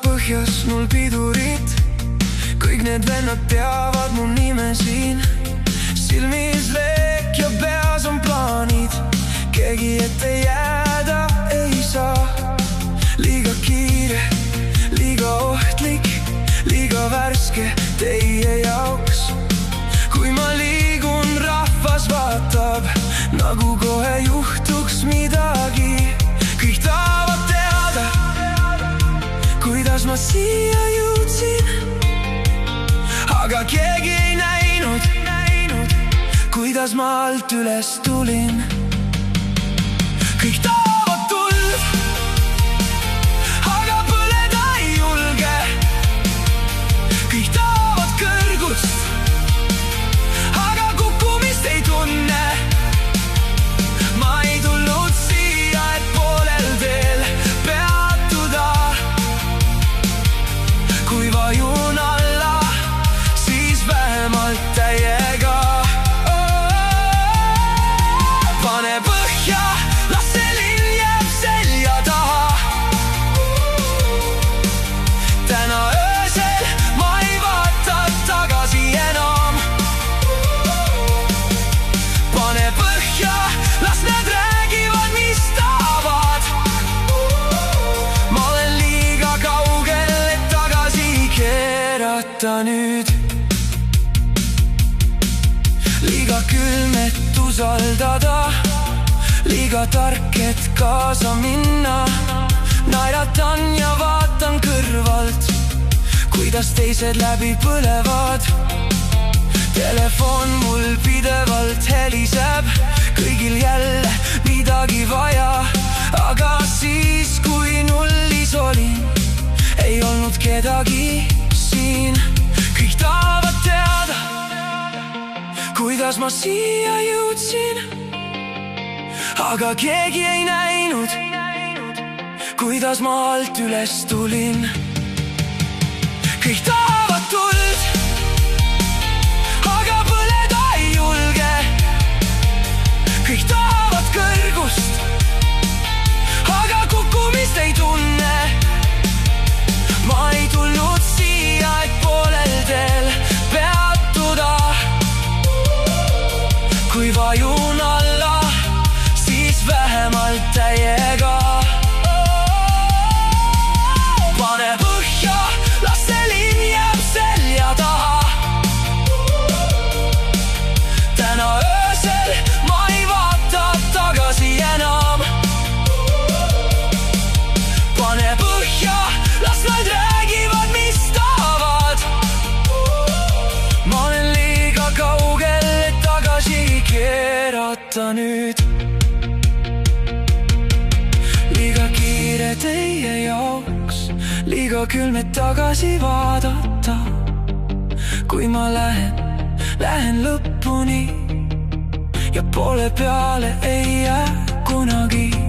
Põhjas mul pidurit, kõik need vennad teavad mu nime siin. Silmis leek ja peas on plaanid, keegi ette jääda ei saa. Liiga kiire, liiga ohtlik, liiga värske teie jaoks. Kui ma liigun, rahvas vaatab, nagu kohe juhtuks midagi. Kõik tahavad teada, kuidas ma siia jõudsin, aga keegi ei näinud, kuidas ma alt üles tulin. Kõik tahavad tuld, aga põleda ei julge. Kõik tahavad kõrgust, aga kukkumist ei tunne. Ma ei tulnud siia, et poolel teel peatuda. Kui vajun alla, siis vähemalt täiega. Pane põhja, las see linn jääb selja taha. Täna öösel ma ei vaata tagasi enam. Pane põhja, las need räägivad, mis tahavad. Ma olen liiga kaugel, et tagasi keerata nüüd. Liiga külm, et usaldada, liiga tark, et kaasa minna. Naeratan ja vaatan kõrvalt, kuidas teised läbi põlevad. Telefon mul pidevalt heliseb, kõigil jälle midagi vaja. Aga siis, kui nullis olin, ei olnud kedagi siin. Kõik tahavad teada, kuidas ma siia jõudsin, aga keegi ei näinud, kuidas ma alt üles tulin. Kõik tahavad tuld, aga põleda ei julge. Kõik tahavad kõrgust, aga kukkumist ei tunne. Ma ei tulnud siia, et poolel teel peatuda. Kui vajun alla, siis vähemalt täiega. Pane põhja, las see linn jääb selja taha. Täna öösel ma ei vaata tagasi enam. Pane põhja, las nad räägivad, mis tahavad. Ma olen liiga kaugel, et tagasi keerata nüüd. Liiga kiire teie jaoks, liiga külm, et tagasi vaadata. Kui ma lähen lõpuni ja poole peale ei jää kunagi.